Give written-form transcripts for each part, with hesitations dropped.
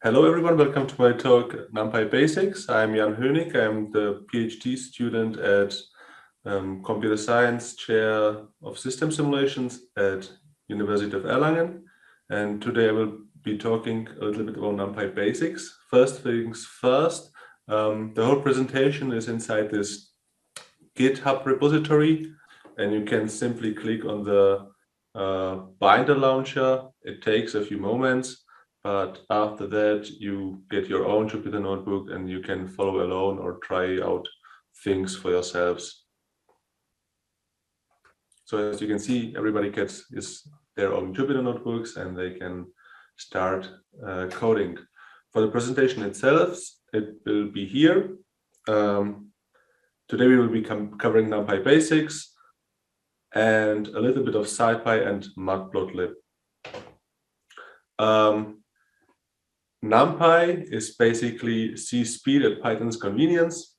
Hello everyone, welcome to my talk Numpy Basics. I'm Jan Hönig. I'm the PhD student at Computer Science Chair of System Simulations at University of Erlangen. And today I will be talking a little bit about Numpy Basics. First things first, the whole presentation is inside this GitHub repository, and you can simply click on the binder launcher. It takes a few moments. But after that, you get your own Jupyter notebook and you can follow along or try out things for yourselves. So as you can see, everybody gets their own Jupyter notebooks and they can start coding. For the presentation itself, it will be here. Today we will be covering Numpy Basics and a little bit of SciFi and Mudbloodlip. Numpy is basically C speed at Python's convenience.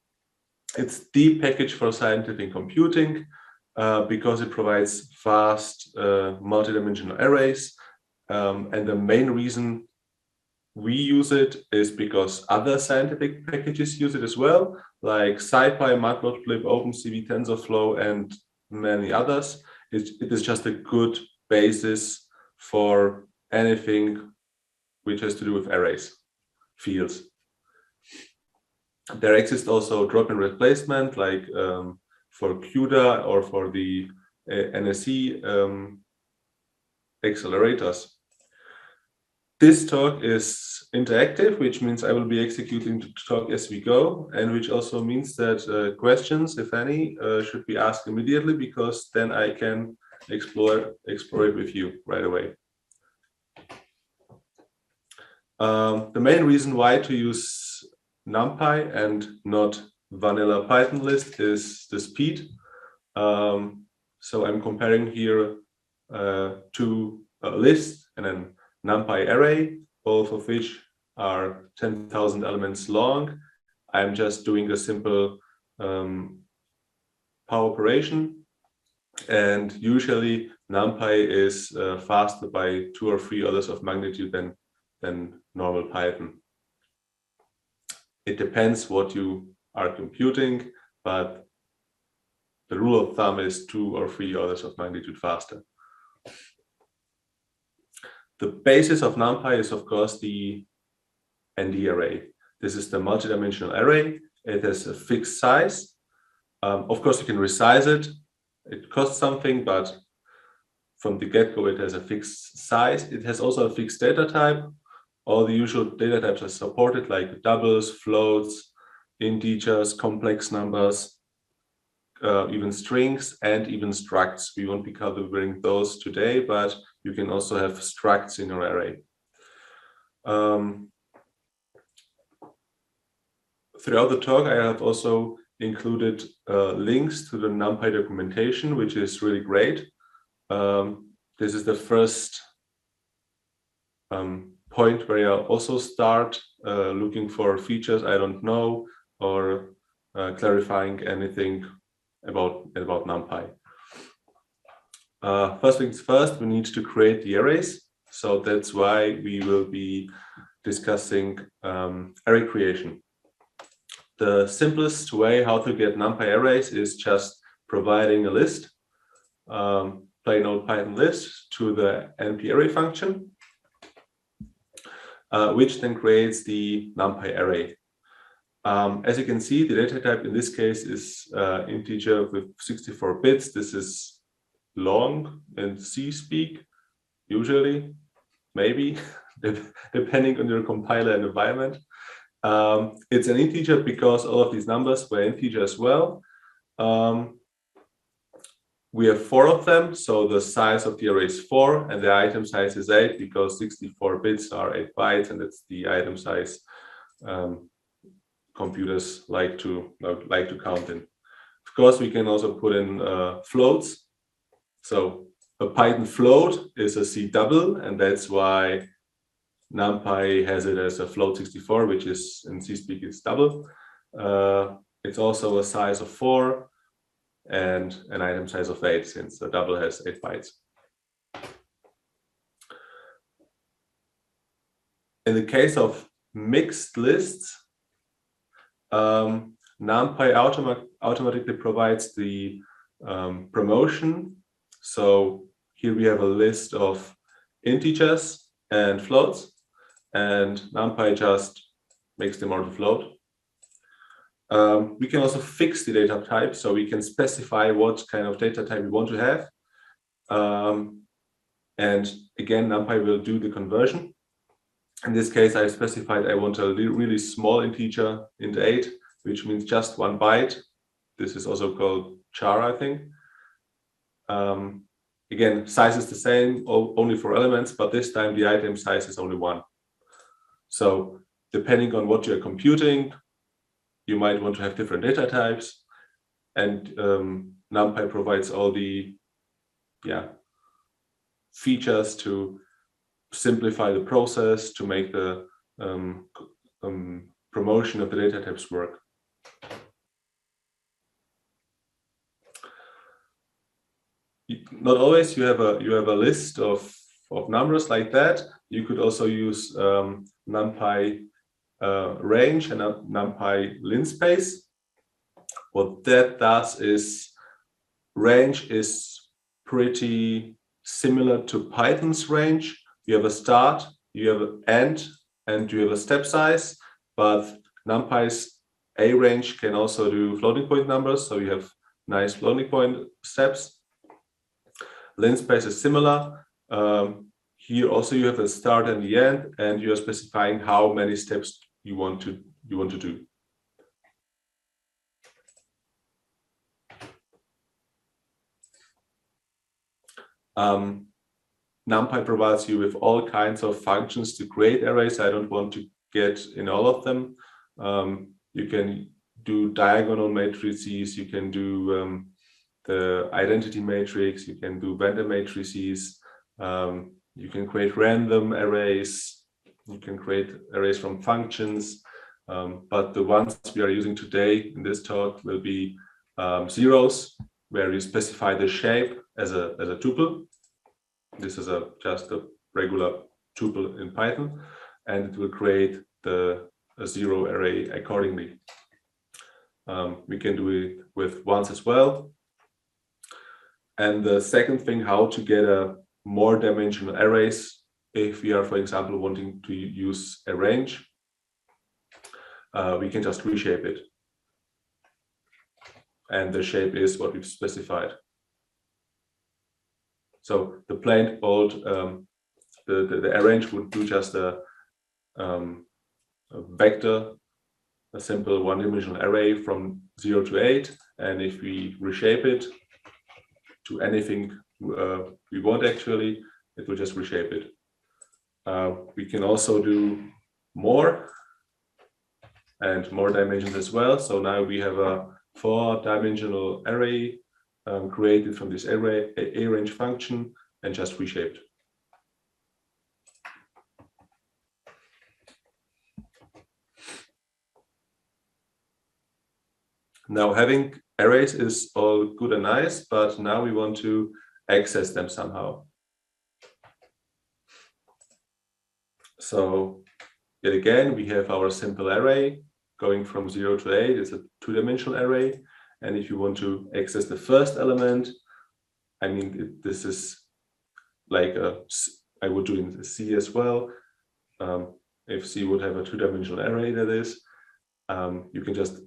It's the package for scientific computing because it provides fast multidimensional arrays. And the main reason we use it is because other scientific packages use it as well, like Scipy, matplotlib, OpenCV, TensorFlow, and many others. It is just a good basis for anything which has to do with arrays, fields. There exists also drop-in replacement, like for CUDA or for the NSE accelerators. This talk is interactive, which means I will be executing the talk as we go, and which also means that questions, if any, should be asked immediately, because then I can explore it with you right away. The main reason why to use Numpy and not vanilla Python list is the speed. So I'm comparing here two lists and an Numpy array, both of which are 10,000 elements long. I'm just doing a simple power operation, and usually Numpy is faster by 2 or 3 orders of magnitude than normal Python. It depends what you are computing, but the rule of thumb is 2 or 3 orders of magnitude faster. The basis of Numpy is, of course, the ND array. This is the multidimensional array. It has a fixed size. Of course, you can resize it. It costs something, but from the get-go, it has a fixed size. It has also a fixed data type. All the usual data types are supported, like doubles, floats, integers, complex numbers, even strings, and even structs. We won't be covering those today, but you can also have structs in your array. Throughout the talk, I have also included links to the Numpy documentation, which is really great. This is the first point where I also start looking for features I don't know or clarifying anything about Numpy. First things first, we need to create the arrays. So that's why we will be discussing array creation. The simplest way how to get Numpy arrays is just providing a list, plain old Python list, to the NP array function, which then creates the Numpy array. As you can see, the data type in this case is integer with 64 bits. This is long in C speak, usually, maybe, depending on your compiler and environment. It's an integer because all of these numbers were integer as well. We have 4 of them, so the size of the array is 4, and the item size is 8 because 64 bits are 8 bytes, and that's the item size computers like to count in. Of course, we can also put in floats. So a Python float is a C double, and that's why Numpy has it as a float 64, which is in C speak it's double. It's also a size of 4. And an item size of 8, since the double has 8 bytes. In the case of mixed lists, Numpy automatically provides the promotion. So here we have a list of integers and floats, and Numpy just makes them auto float. We can also fix the data type, so we can specify what kind of data type we want to have. And again, Numpy will do the conversion. In this case, I specified I want a really small integer, int 8, which means just 1 byte. This is also called char, I think. Again, size is the same, only for elements, but this time the item size is only 1. So depending on what you're computing, you might want to have different data types. And Numpy provides all the features to simplify the process, to make the promotion of the data types work. Not always you have a list of numbers like that. You could also use Numpy range and Numpy linspace. What that does is range is pretty similar to Python's range. You have a start, you have an end, and you have a step size, but Numpy's A range can also do floating point numbers, so you have nice floating point steps. Linspace is similar. Here also you have a start and the end, and you are specifying how many steps you want to do. Numpy provides you with all kinds of functions to create arrays. I don't want to get in all of them. You can do diagonal matrices, you can do the identity matrix, you can do vendor matrices, you can create random arrays, you can create arrays from functions, but the ones we are using today in this talk will be zeros, where you specify the shape as a tuple. This is just a regular tuple in Python, and it will create a zero array accordingly. We can do it with ones as well. And the second thing, how to get a more dimensional arrays, if we are, for example, wanting to use a range, we can just reshape it. And the shape is what we've specified. So the plain old, the arrange would do just a vector, a simple one-dimensional array from 0 to 8. And if we reshape it to anything we want, actually, it will just reshape it. We can also do more and more dimensions as well. So now we have a 4-dimensional array created from this array range function and just reshaped. Now, having arrays is all good and nice, but now we want to access them somehow. So yet again, we have our simple array going from 0 to 8. It's a 2-dimensional array. And if you want to access the first element, I mean, this is like I would do in C as well. If C would have a 2-dimensional array, that is, you can just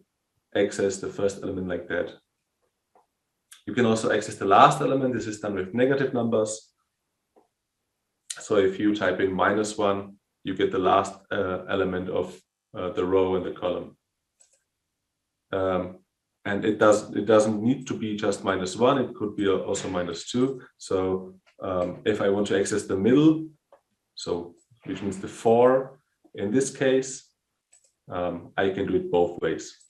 access the first element like that. You can also access the last element. This is done with negative numbers. So if you type in -1, you get the last element of the row and the column. And it doesn't need to be just -1. It could be also -2. So if I want to access the middle, so which means the 4 in this case, I can do it both ways.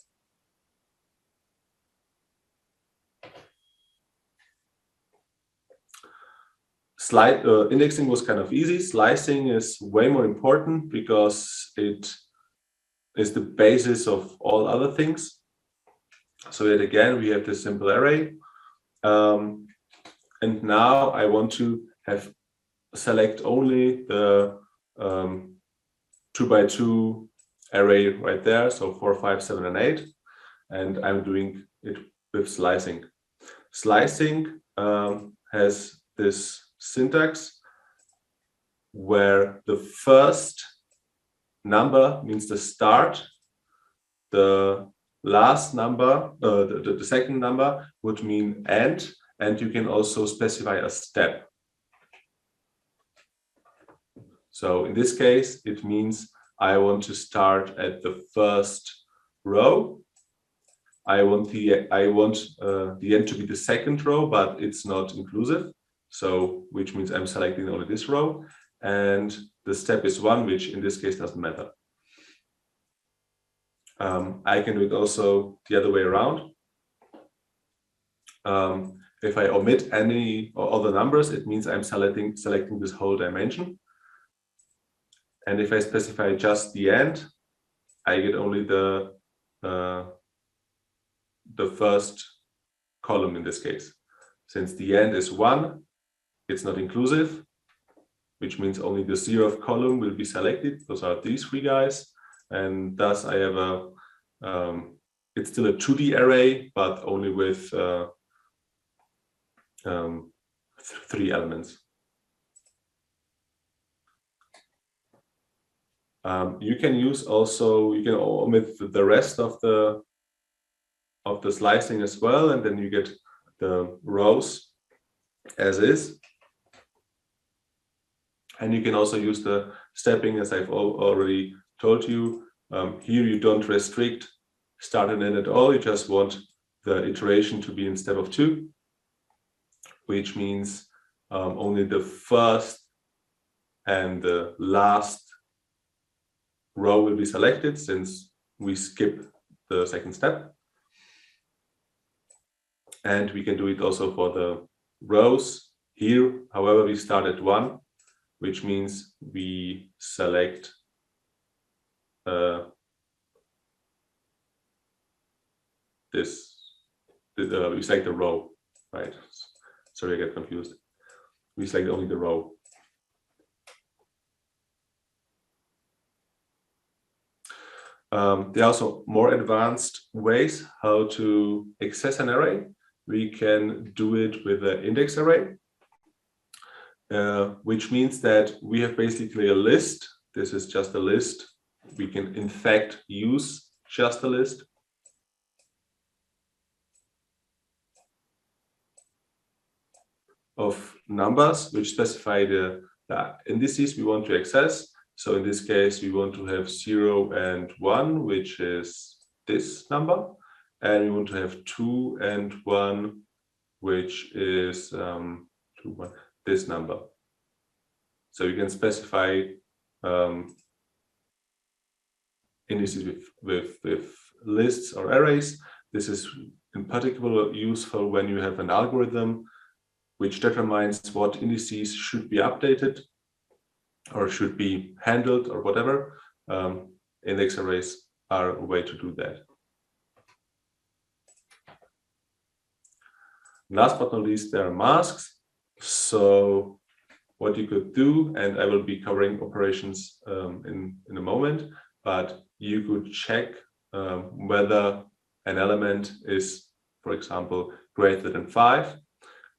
Indexing was kind of easy. Slicing is way more important because it is the basis of all other things. So that again, we have this simple array. And now I want to select only the 2x2 array right there, so 4, 5, 7, and 8, and I'm doing it with slicing. Slicing has this syntax where the first number means the start, the last number, the second number would mean end, and you can also specify a step. So in this case, it means I want to start at the first row. I want the end to be the second row, but it's not inclusive. So which means I'm selecting only this row, and the step is 1, which in this case doesn't matter. I can do it also the other way around. If I omit any or other numbers, it means I'm selecting this whole dimension. And if I specify just the end, I get only the first column in this case. Since the end is 1, it's not inclusive, which means only the 0th column will be selected. Those are these 3 guys. And thus I have a, it's still a 2D array, but only with 3 elements. You can use also, you can omit the rest of the slicing as well, and then you get the rows as is. And you can also use the stepping, as I've already told you. Here you don't restrict start and end at all. You just want the iteration to be in step of 2, which means only the first and the last row will be selected, since we skip the second step. And we can do it also for the rows. Here, however, we start at 1, which means we select we select the row, right? Sorry, I get confused. We select only the row. There are also more advanced ways how to access an array. We can do it with an index array, which means that we have basically a list. This is just a list. We can, in fact, use just a list. Of numbers which specify the indices we want to access. So in this case, we want to have 0 and 1, which is this number. And we want to have 2 and 1, which is 2, 1, this number. So you can specify indices with lists or arrays. This is in particular useful when you have an algorithm which determines what indices should be updated or should be handled or whatever. Index arrays are a way to do that. Last but not least, there are masks. So what you could do, and I will be covering operations in a moment, but you could check whether an element is, for example, greater than 5.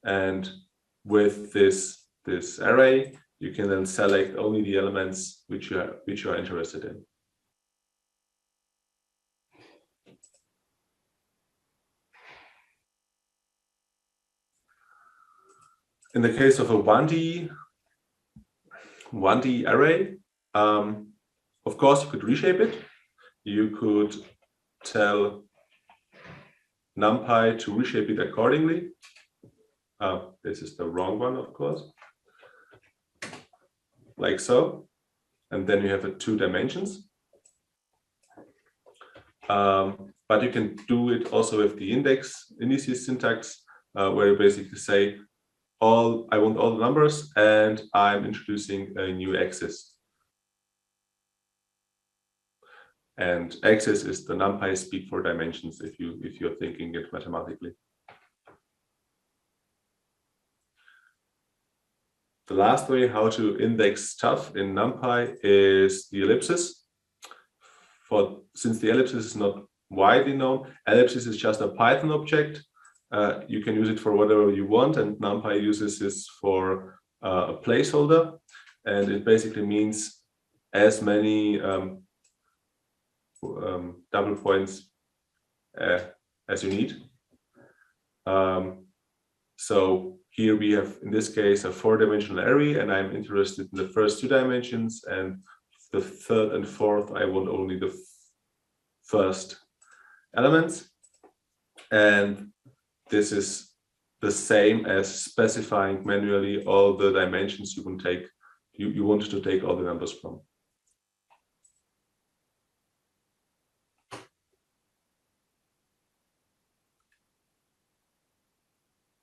And with this array, you can then select only the elements which you are interested in. In the case of a 1D array, of course, you could reshape it. You could tell Numpy to reshape it accordingly. This is the wrong one, of course, like so. And then you have 2 dimensions. But you can do it also with the indices syntax, where you basically say, I want all the numbers, and I'm introducing a new axis. And axis is the Numpy speak for dimensions, if you're thinking it mathematically. The last way how to index stuff in Numpy is the ellipses. since the ellipsis is not widely known, ellipsis is just a Python object. You can use it for whatever you want, and NumPy uses this for a placeholder, and it basically means as many double points as you need. So here we have, in this case, a 4-dimensional array, and I'm interested in the first 2 dimensions, and the third and fourth, I want only the first elements. And this is the same as specifying manually all the dimensions you want to take all the numbers from.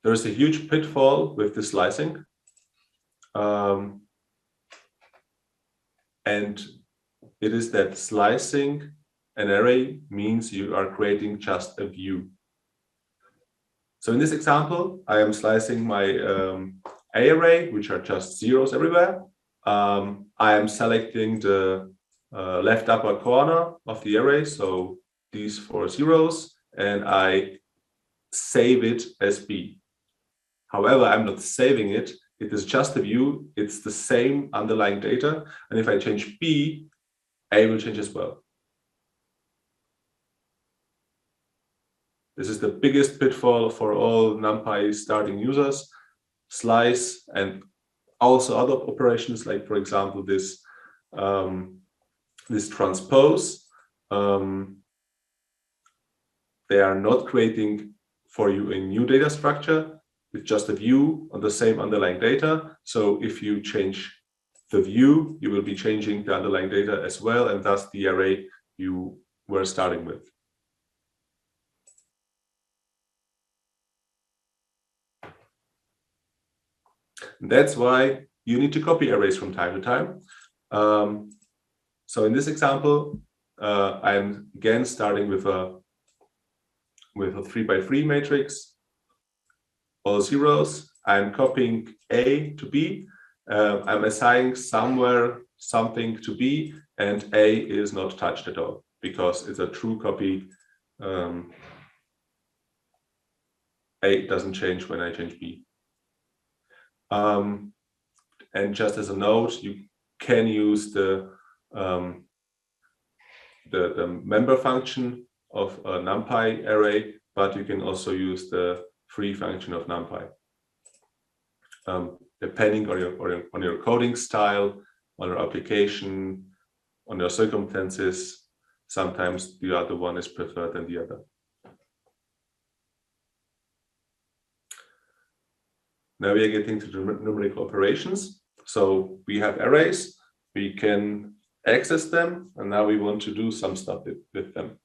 There is a huge pitfall with the slicing. And it is that slicing an array means you are creating just a view. So in this example, I am slicing my A array, which are just zeros everywhere. I am selecting the left upper corner of the array, so these 4 zeros, and I save it as B. However, I'm not saving it. It is just a view. It's the same underlying data. And if I change B, A will change as well. This is the biggest pitfall for all NumPy starting users. Slice and also other operations, like, for example, this transpose. They are not creating for you a new data structure. It's just a view on the same underlying data. So if you change the view, you will be changing the underlying data as well, and thus the array you were starting with. That's why you need to copy arrays from time to time. So in this example, I'm again starting with a 3x3 matrix. All zeros. I'm copying A to B. I'm assigning somewhere something to B, and A is not touched at all because it's a true copy. A doesn't change when I change B. And just as a note, you can use the member function of a NumPy array, but you can also use the free function of NumPy. Depending on your coding style, on your application, on your circumstances, sometimes the other one is preferred than the other. Now we are getting to the numerical operations. So we have arrays, we can access them, and now we want to do some stuff with them.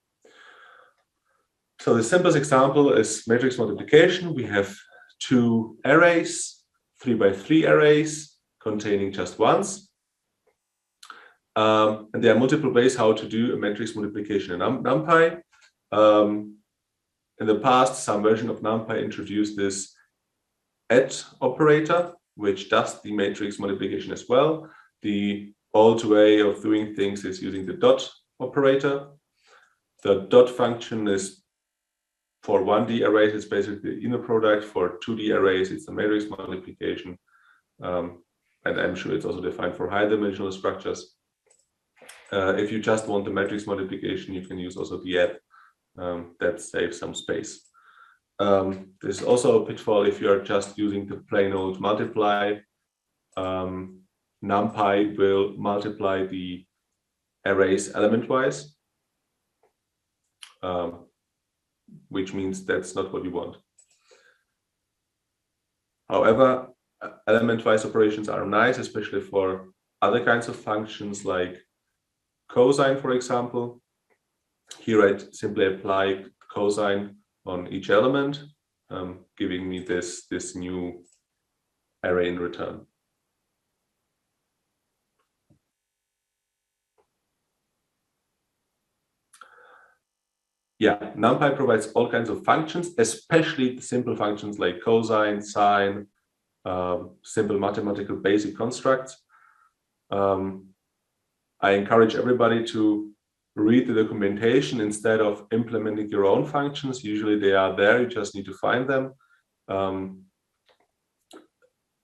So the simplest example is matrix multiplication. We have 2 arrays, 3x3 arrays containing just ones. And there are multiple ways how to do a matrix multiplication in NumPy. In the past, some version of NumPy introduced this add operator, which does the matrix multiplication as well. The old way of doing things is using the dot operator. The dot function is for 1D arrays, it's basically the inner product. For 2D arrays, it's a matrix multiplication. And I'm sure it's also defined for high dimensional structures. If you just want the matrix multiplication, you can use also the add. That saves some space. There's also a pitfall if you are just using the plain old multiply. NumPy will multiply the arrays element-wise, which means that's not what you want. However, element-wise operations are nice, especially for other kinds of functions like cosine, for example. Here I simply apply cosine on each element, giving me this new array in return. Yeah, NumPy provides all kinds of functions, especially simple functions like cosine, sine, simple mathematical basic constructs. I encourage everybody to read the documentation instead of implementing your own functions. Usually they are there, you just need to find them.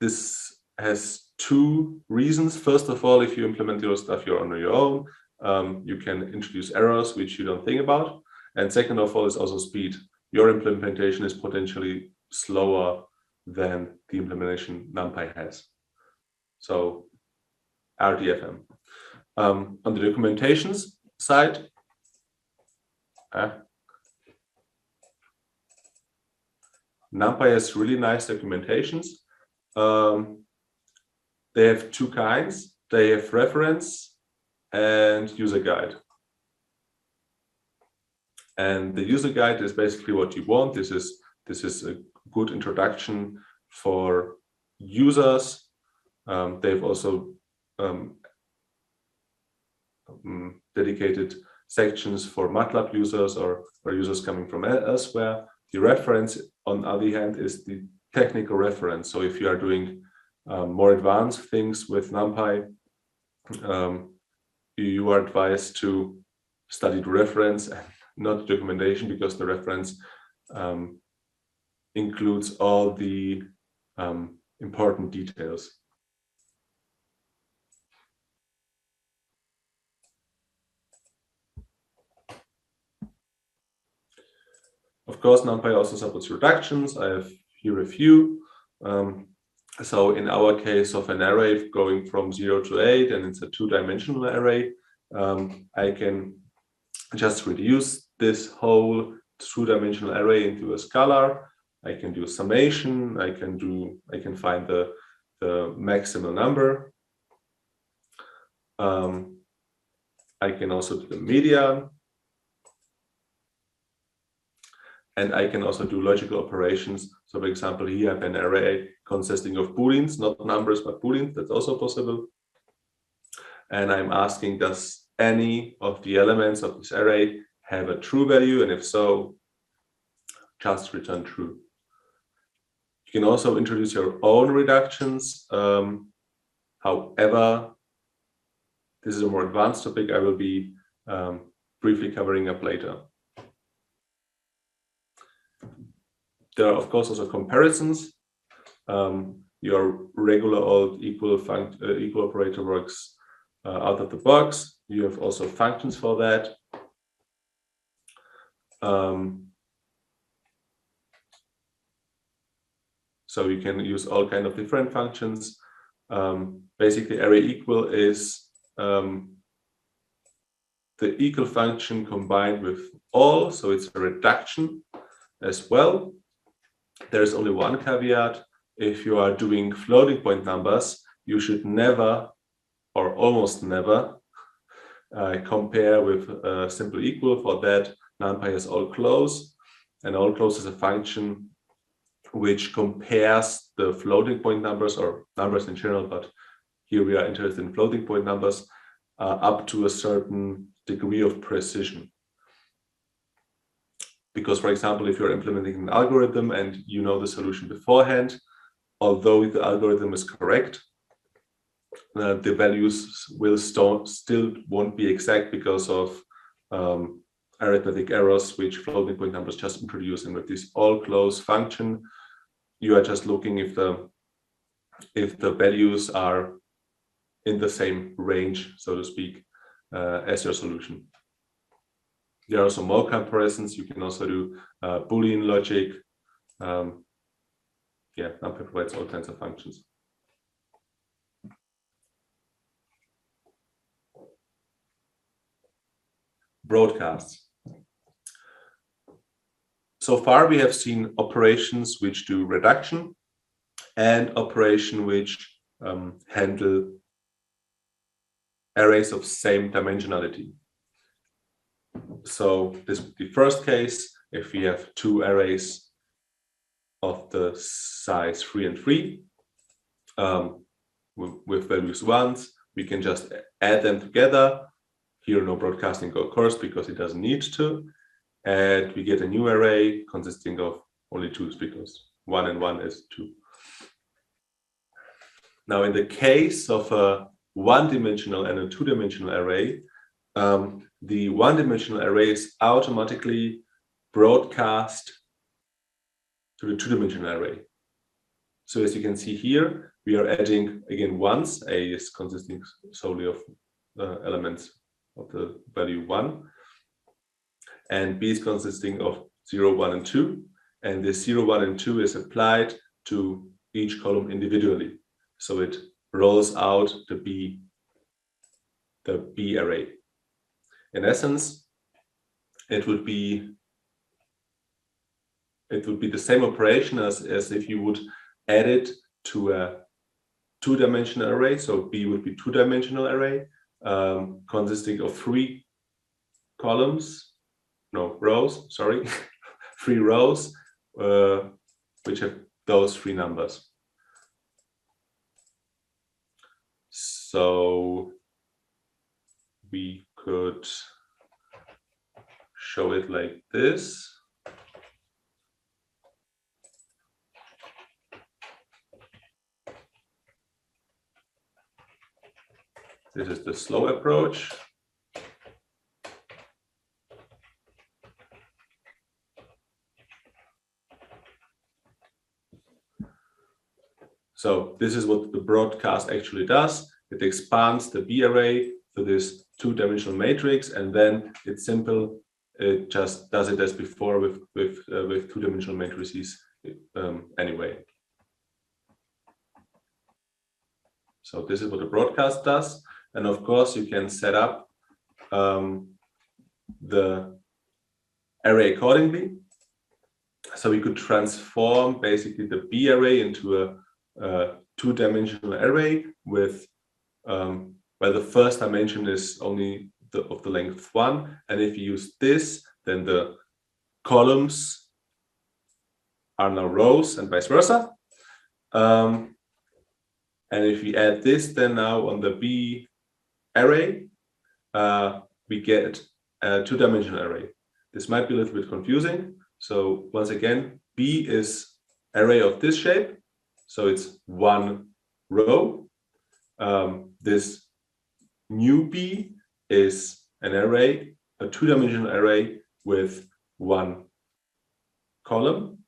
This has two reasons. First of all, if you implement your stuff you're on your own, you can introduce errors which you don't think about. And second of all is also speed. Your implementation is potentially slower than the implementation Numpy has. So RDFM. On the documentations side, Numpy has really nice documentations. They have two kinds. They have reference and user guide. And the user guide is basically what you want. This is a good introduction for users. They've also dedicated sections for MATLAB users or users coming from elsewhere. The reference, on the other hand, is the technical reference. So if you are doing more advanced things with Numpy, you are advised to study the reference and not the documentation, because the reference includes all the important details. Of course, Numpy also supports reductions. I have here a few. So in our case of an array going from 0 to 8, and it's a two-dimensional array, I can just reduce this whole two-dimensional array into a scalar. I can do summation. I can find the maximal number. I can also do the median. And I can also do logical operations. So for example, here I have an array consisting of booleans, not numbers, but booleans. That's also possible. And I'm asking, does any of the elements of this array have a true value? And if so, just return true. You can also introduce your own reductions. However, this is a more advanced topic I will be briefly covering up later. There are, of course, also comparisons. Your regular old equal operator works out of the box. You have also functions for that. So you can use all kinds of different functions. Basically, array equal is the equal function combined with all, so it's a reduction as well. There's only one caveat. If you are doing floating point numbers, you should never, or almost never, compare with simple equal. For that, Numpy has all close, and all close is a function which compares the floating point numbers, or numbers in general, but here we are interested in floating point numbers, up to a certain degree of precision. Because, for example, if you're implementing an algorithm and you know the solution beforehand, although the algorithm is correct, the values will still won't be exact because of arithmetic errors, which floating point numbers just introduce. And with this all close function, you are just looking if the values are in the same range, so to speak, as your solution. There are also more comparisons. You can also do Boolean logic. Yeah, Numpy provides all kinds of functions. Broadcasts. So far, we have seen operations which do reduction and operation which handle arrays of same dimensionality. So this would be the first case. If we have two arrays of the size 3 and 3 with values 1s, we can just add them together. Here no broadcasting occurs because it doesn't need to. And we get a new array consisting of only 2s, because 1 and 1 is 2. Now in the case of a one-dimensional and a two-dimensional array, the one-dimensional array is automatically broadcast to the two-dimensional array. So as you can see here, we are adding again ones. A is consisting solely of elements of the value 1, and B is consisting of 0, 1, and 2. And this 0, 1, and 2 is applied to each column individually. So it rolls out the B array. In essence, it would be the same operation as if you would add it to a two-dimensional array. So B would be two-dimensional array consisting of 3 rows, sorry, 3 rows, which have those 3 numbers. So we could show it like this. This is the slow approach. So this is what the broadcast actually does. It expands the B array to this two-dimensional matrix, and then it's simple. It just does it as before with two-dimensional matrices anyway. So this is what the broadcast does, and of course you can set up the array accordingly. So we could transform basically the B array into a two-dimensional array with where the first dimension is only of the length 1, and if you use this, then the columns are now rows and vice versa. And if we add this, then now on the B array, we get a two-dimensional array. This might be a little bit confusing. So once again, B is array of this shape. So it's 1 row. This new B is an array, a two-dimensional array with 1 column.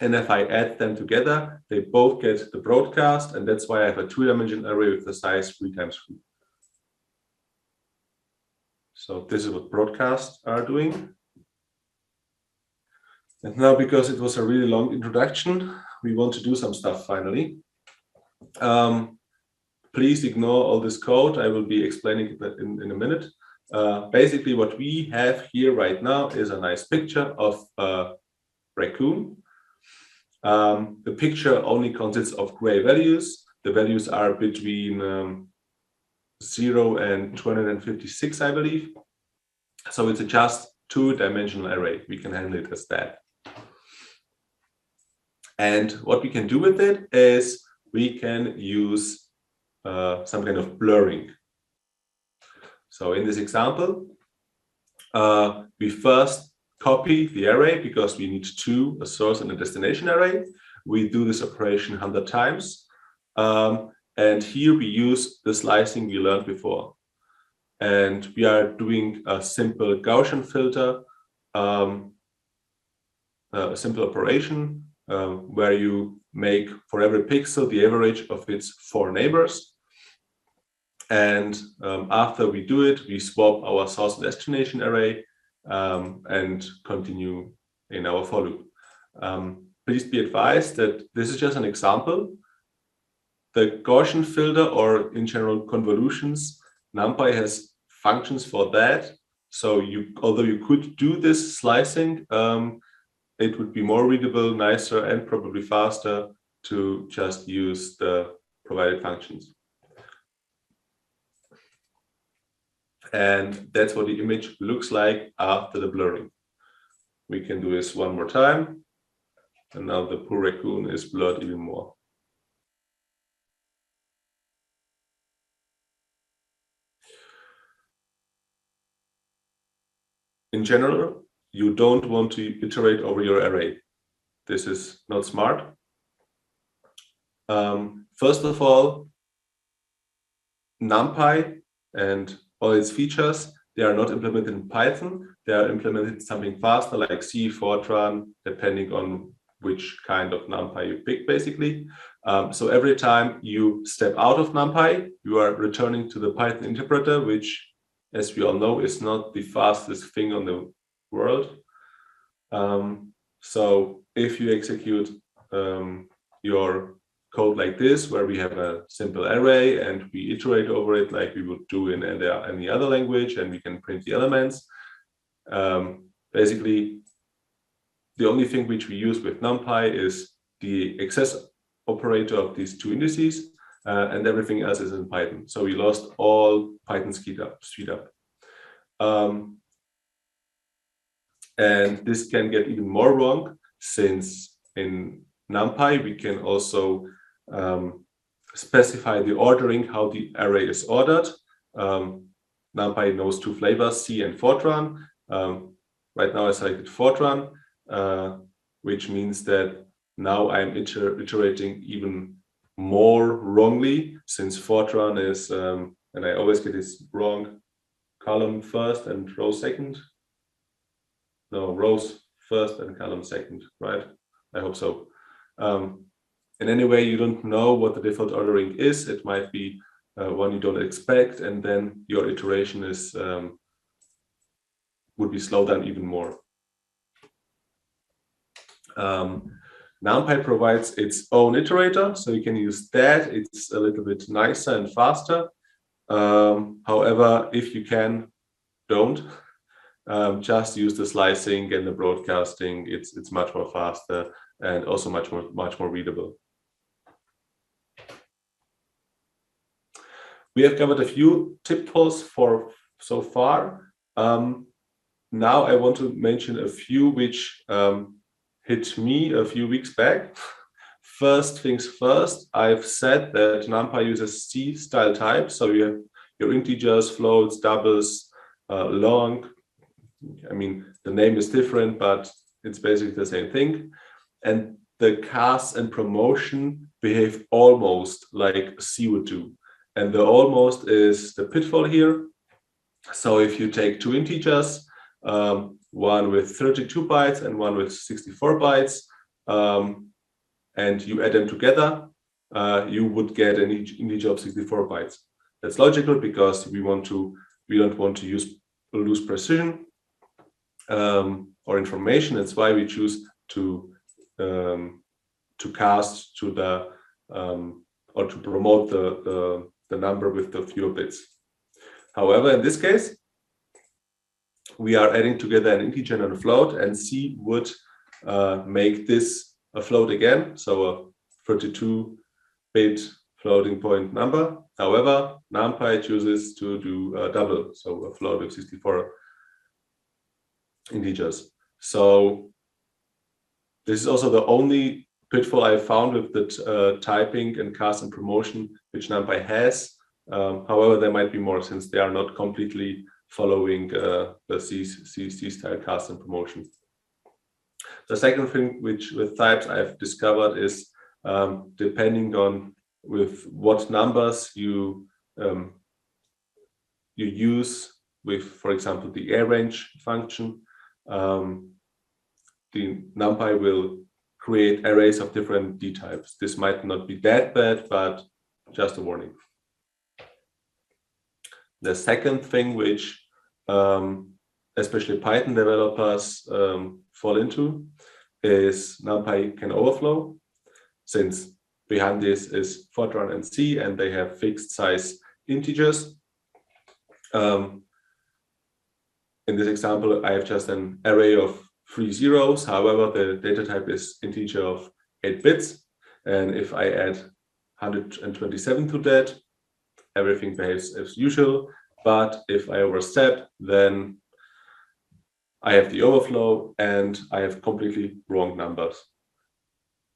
And if I add them together, they both get the broadcast, and that's why I have a two-dimensional array with the size 3 times 3. So this is what broadcasts are doing. And now, because it was a really long introduction, we want to do some stuff finally. Please ignore all this code. I will be explaining it in a minute. Basically, what we have here right now is a nice picture of a raccoon. The picture only consists of gray values. The values are between 0 and 256, I believe. So it's a just two-dimensional array. We can handle it as that. And what we can do with it is we can use some kind of blurring. So in this example, we first copy the array because we need a source and a destination array. We do this operation 100 times. And here we use the slicing we learned before. And we are doing a simple Gaussian filter, a simple operation where you make for every pixel the average of its 4 neighbors. And after we do it, we swap our source and destination array and continue in our for loop. Please be advised that this is just an example. The Gaussian filter, or in general convolutions, Numpy has functions for that. So although you could do this slicing, it would be more readable, nicer, and probably faster to just use the provided functions. And that's what the image looks like after the blurring. We can do this one more time. And now the poor raccoon is blurred even more. In general, you don't want to iterate over your array. This is not smart. First of all, Numpy and all its features, they are not implemented in Python. They are implemented something faster like C, Fortran, depending on which kind of NumPy you pick, basically. So every time you step out of NumPy, you are returning to the Python interpreter, which, as we all know, is not the fastest thing on the world. So if you execute your code like this, where we have a simple array and we iterate over it like we would do in any other language, and we can print the elements, basically, the only thing which we use with NumPy is the access operator of these two indices, and everything else is in Python. So we lost all Python speed up. And this can get even more wrong, since in NumPy we can also specify the ordering, how the array is ordered. NumPy knows two flavors, C and Fortran. Right now I selected Fortran, which means that now I'm iterating even more wrongly, since Fortran is, and I always get this wrong, column first and row second. No, rows first and column second, right? I hope so. In any way, you don't know what the default ordering is. It might be one you don't expect, and then your iteration is would be slowed down even more. NumPy provides its own iterator, so you can use that. It's a little bit nicer and faster. However, if you can, don't. Just use the slicing and the broadcasting. It's much more faster and also much more readable. We have covered a few pitfalls for so far. Now I want to mention a few which hit me a few weeks back. First things first, I've said that NumPy uses C style types, so you have your integers, floats, doubles, long. I mean, the name is different, but it's basically the same thing. And the cast and promotion behave almost like C would do. And the almost is the pitfall here. So if you take two integers, one with 32 bytes and one with 64 bytes, and you add them together, you would get an integer of 64 bytes. That's logical because we don't want to lose precision or information. That's why we choose to cast to the or to promote the number with the fewer bits. However, in this case, we are adding together an integer and a float, and C would make this a float again, so a 32-bit floating point number. However, NumPy chooses to do a double, so a float with 64 integers. So this is also the only pitfall I found with the typing and cast and promotion which NumPy has. However, there might be more, since they are not completely following the C style cast and promotion. The second thing with types I've discovered is depending on with what numbers you use with, for example, the arange function, the NumPy will create arrays of different D types. This might not be that bad, but just a warning. The second thing which especially Python developers fall into is NumPy can overflow, since behind this is Fortran and C, and they have fixed size integers. In this example, I have just an array of 3 zeros. However, the data type is integer of 8 bits. And if I add 127 to that, everything behaves as usual. But if I overstep, then I have the overflow and I have completely wrong numbers.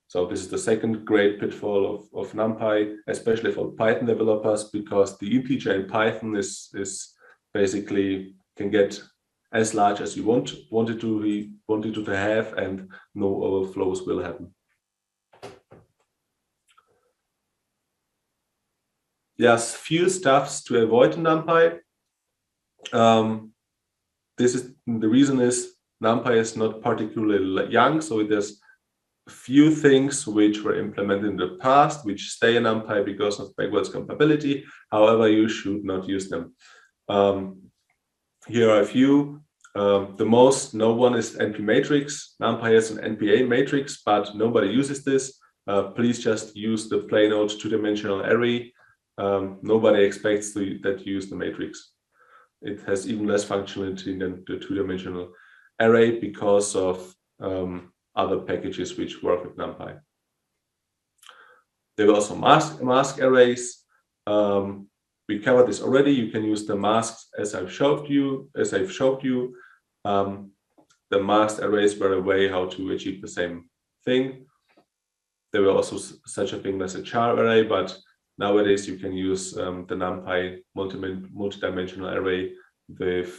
So this is the second great pitfall of NumPy, especially for Python developers, because the integer in Python is basically can get as large as you want it to have, and no overflows will happen. Yes, few stuffs to avoid in NumPy. This is the reason is NumPy is not particularly young, so there's few things which were implemented in the past which stay in NumPy because of backwards compatibility. However, you should not use them. Here are a few. The most known one is NP matrix. NumPy has an NPA matrix, but nobody uses this. Please just use the plain old two-dimensional array. Nobody expects that you use the matrix. It has even less functionality than the two-dimensional array because of other packages which work with NumPy. There were also mask arrays. We covered this already. You can use the masks as I've showed you. The masked arrays were a way how to achieve the same thing. There were also such a thing as a char array, but nowadays you can use the NumPy multi-dimensional array with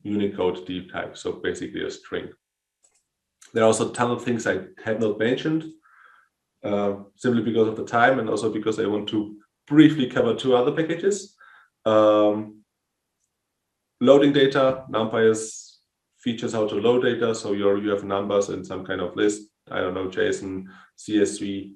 Unicode deep type, so basically a string. There are also a ton of things I have not mentioned, simply because of the time and also because I want to briefly cover two other packages. Loading data, NumPy features how to load data, so you have numbers in some kind of list, I don't know, JSON, CSV,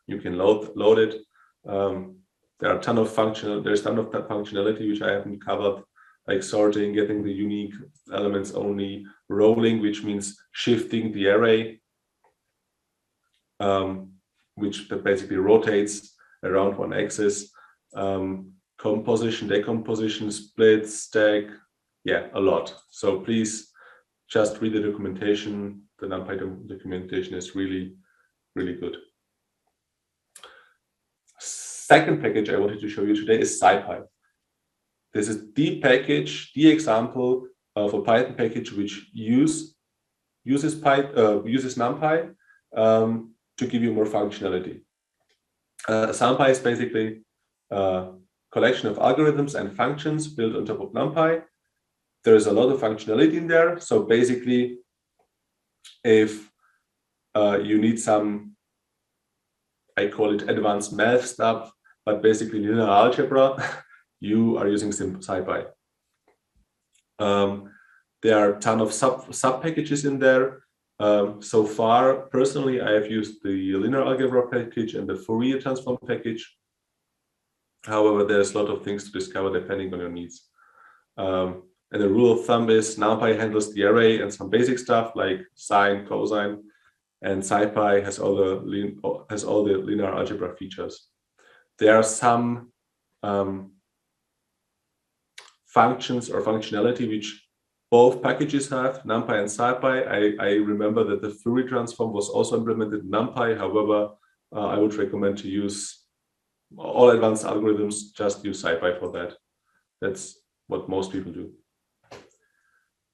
you can load it. There are a ton of functionality which I haven't covered, like sorting, getting the unique elements only, rolling, which means shifting the array, which basically rotates around one axis, composition, decomposition, split, stack, yeah, a lot. So please just read the documentation. The NumPy documentation is really, really good. Second package I wanted to show you today is SciPy. This is the package, the example of a Python package which uses NumPy to give you more functionality. SciPy is basically a collection of algorithms and functions built on top of NumPy. There is a lot of functionality in there. So basically, if you need some, I call it advanced math stuff, but basically linear algebra, you are using SciPy. There are a ton of sub packages in there. So far, personally, I have used the linear algebra package and the Fourier transform package. However, there's a lot of things to discover depending on your needs. And the rule of thumb is NumPy handles the array and some basic stuff like sine, cosine, and SciPy has all the linear algebra features. There are some functions or functionality which both packages have, NumPy and SciPy. I remember that the Fourier transform was also implemented in NumPy. However, I would recommend to use all advanced algorithms, just use SciPy for that. That's what most people do.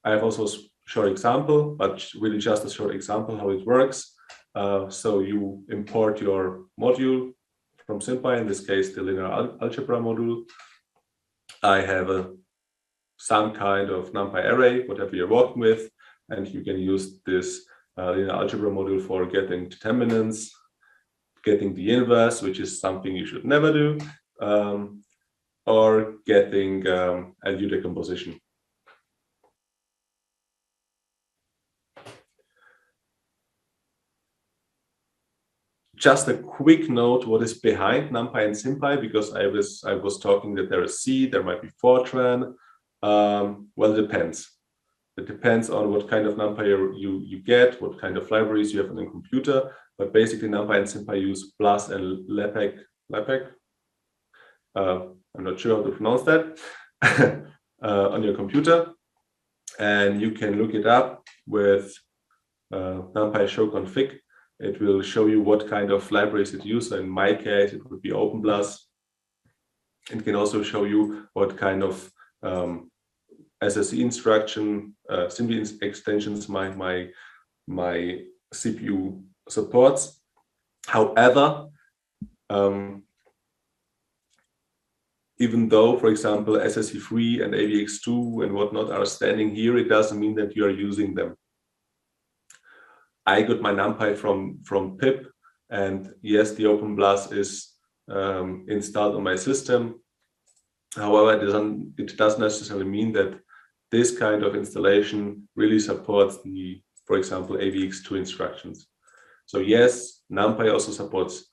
I have also a short example, but really just a short example how it works. So you import your module from SciPy, in this case, the linear algebra module. I have some kind of NumPy array, whatever you're working with, and you can use this linear algebra module for getting determinants, getting the inverse, which is something you should never do, or getting LU decomposition. Just a quick note, what is behind NumPy and SciPy, because I was talking that there is C, there might be Fortran. Well, it depends. It depends on what kind of NumPy you get, what kind of libraries you have on your computer. But basically, NumPy and SciPy use Plus and LPEG. I'm not sure how to pronounce that on your computer, and you can look it up with NumPy show config. It will show you what kind of libraries it uses. So in my case, it would be OpenPlus. It can also show you what kind of SSE instruction, simply extensions my CPU supports. However, even though, for example, SSE3 and AVX2 and whatnot are standing here, it doesn't mean that you are using them. I got my NumPy from pip, and yes, the OpenPlus is installed on my system. However, it doesn't necessarily mean that this kind of installation really supports the, for example, AVX2 instructions. So yes, Numpy also supports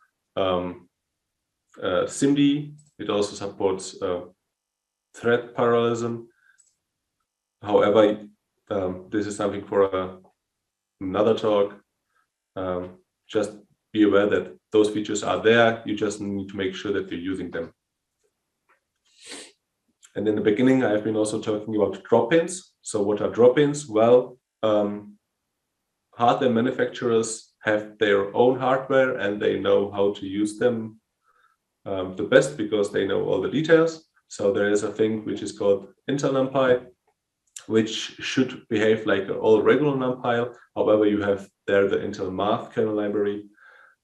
sympy. It also supports thread parallelism. However, this is something for another talk. Just be aware that those features are there. You just need to make sure that you're using them. And in the beginning, I've been also talking about drop-ins. So what are drop-ins? Well, hardware manufacturers have their own hardware and they know how to use them the best because they know all the details. So there is a thing which is called Intel Numpy, which should behave like all regular NumPy. However, you have there the Intel Math kernel library.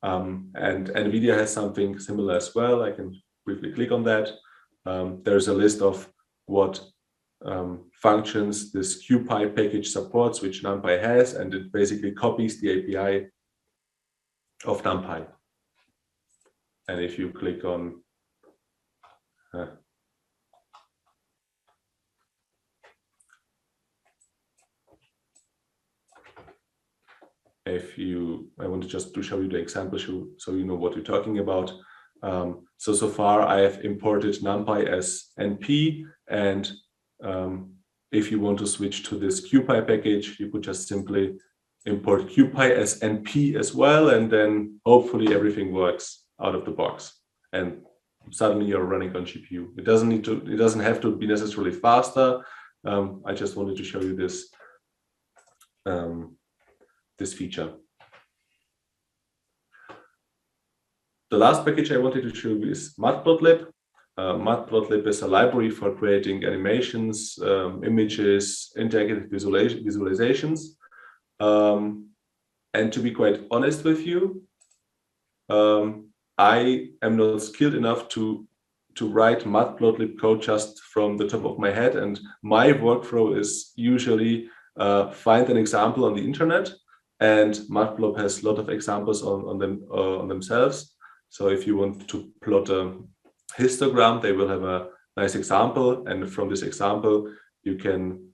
And NVIDIA has something similar as well. I can briefly click on that. There's a list of what functions this QPy package supports, which NumPy has, and it basically copies the API of NumPy. And if you click on I want to just to show you the example so you know what we're talking about. So far I have imported NumPy as NP, and if you want to switch to this QPy package, you could just simply import QPy as NP as well, and then hopefully everything works out of the box. And suddenly you're running on GPU. It doesn't have to be necessarily faster. I just wanted to show you this this feature. The last package I wanted to show you is Mudbloodlip. Matplotlib is a library for creating animations, images, interactive visualizations. And to be quite honest with you, I am not skilled enough to write Matplotlib code just from the top of my head. And my workflow is usually find an example on the internet. And Matplotlib has a lot of examples on themselves. So if you want to plot a histogram, they will have a nice example. And from this example, you can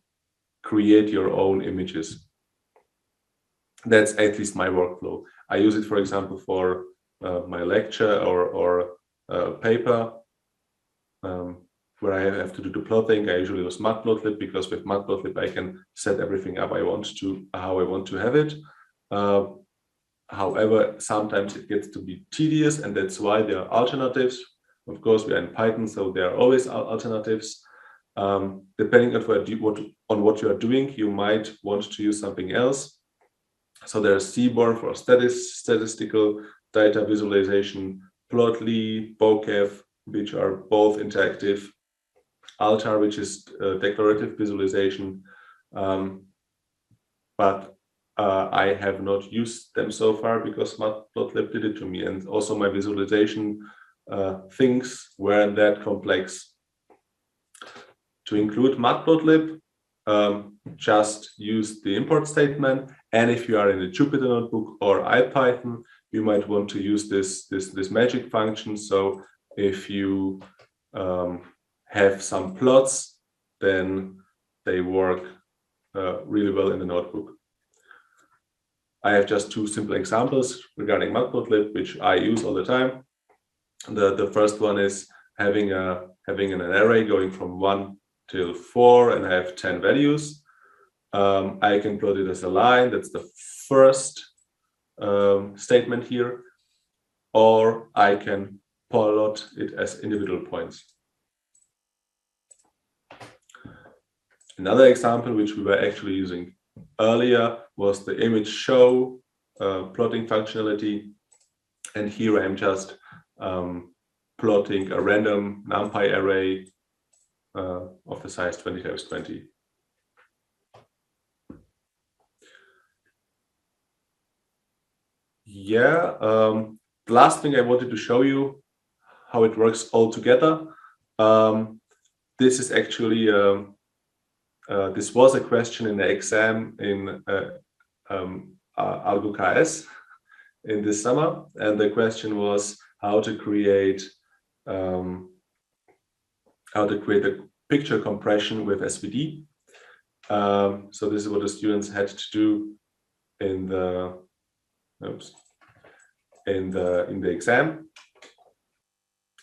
create your own images. That's at least my workflow. I use it, for example, for my lecture or paper where I have to do the plotting. I usually use Matplotlib because with Matplotlib I can set everything up how I want to have it. However, sometimes it gets to be tedious, and that's why there are alternatives. Of course, we are in Python, so there are always alternatives. Depending on what you are doing, you might want to use something else. So there's Seaborn for statistical data visualization, Plotly, Bokeh, which are both interactive, Altar, which is declarative visualization. But I have not used them so far because Matplotlib did it to me, and also my visualization things weren't that complex. To include Matplotlib, just use the import statement, and if you are in a Jupyter notebook or IPython, you might want to use this magic function. So if you have some plots, then they work really well in the notebook. I have just two simple examples regarding Matplotlib, which I use all the time. The first one is having an array going from 1 till 4, and I have 10 values. I can plot it as a line. That's the first statement here, or I can plot it as individual points. Another example, which we were actually using earlier, was the image show plotting functionality. And here I am just plotting a random NumPy array of the size 20 times 20. Yeah, the last thing I wanted to show you how it works all together. This is actually this was a question in the exam in AlgoKS in this summer, and the question was how to create how to create a picture compression with SVD. So this is what the students had to do in the exam.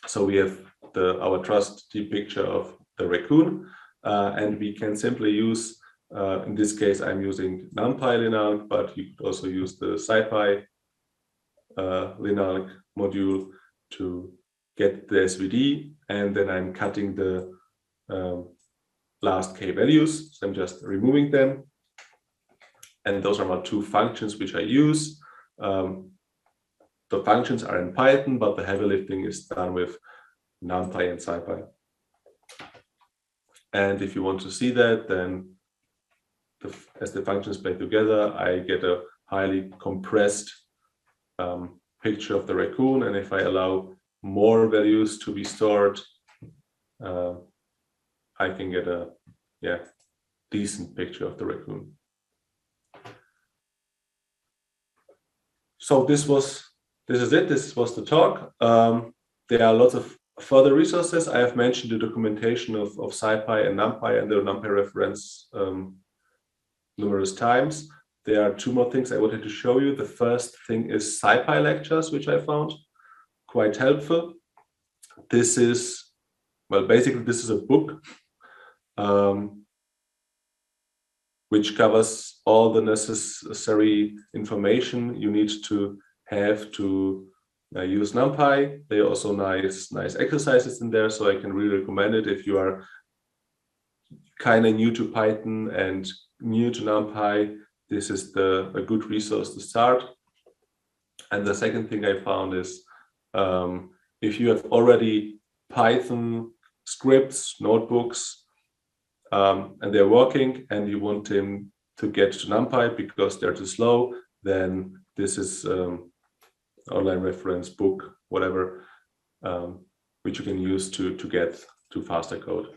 So we have our trusty picture of the raccoon, and we can simply use, in this case, I'm using Numpy Linarc, but you could also use the SciFi Linarc module to get the SVD, and then I'm cutting the last k values. So I'm just removing them, and those are my two functions which I use. The functions are in Python, but the heavy lifting is done with Numpy and SciPy. And if you want to see that, then as the functions play together, I get a highly compressed picture of the raccoon. And if I allow more values to be stored, I can get a decent picture of the raccoon. So this was it. This was the talk. There are lots of further resources. I have mentioned the documentation of SciPy and Numpy and the Numpy reference numerous times. There are two more things I wanted to show you. The first thing is SciFi Lectures, which I found quite helpful. This is, well, basically this is a book which covers all the necessary information you need to have to use Numpy. There are also nice exercises in there, so I can really recommend it if you are kind of new to Python and new to Numpy. This is a good resource to start. And the second thing I found is if you have already Python scripts, notebooks, and they're working, and you want them to get to Numpy because they're too slow, then this is online reference book, whatever, which you can use to get to faster code.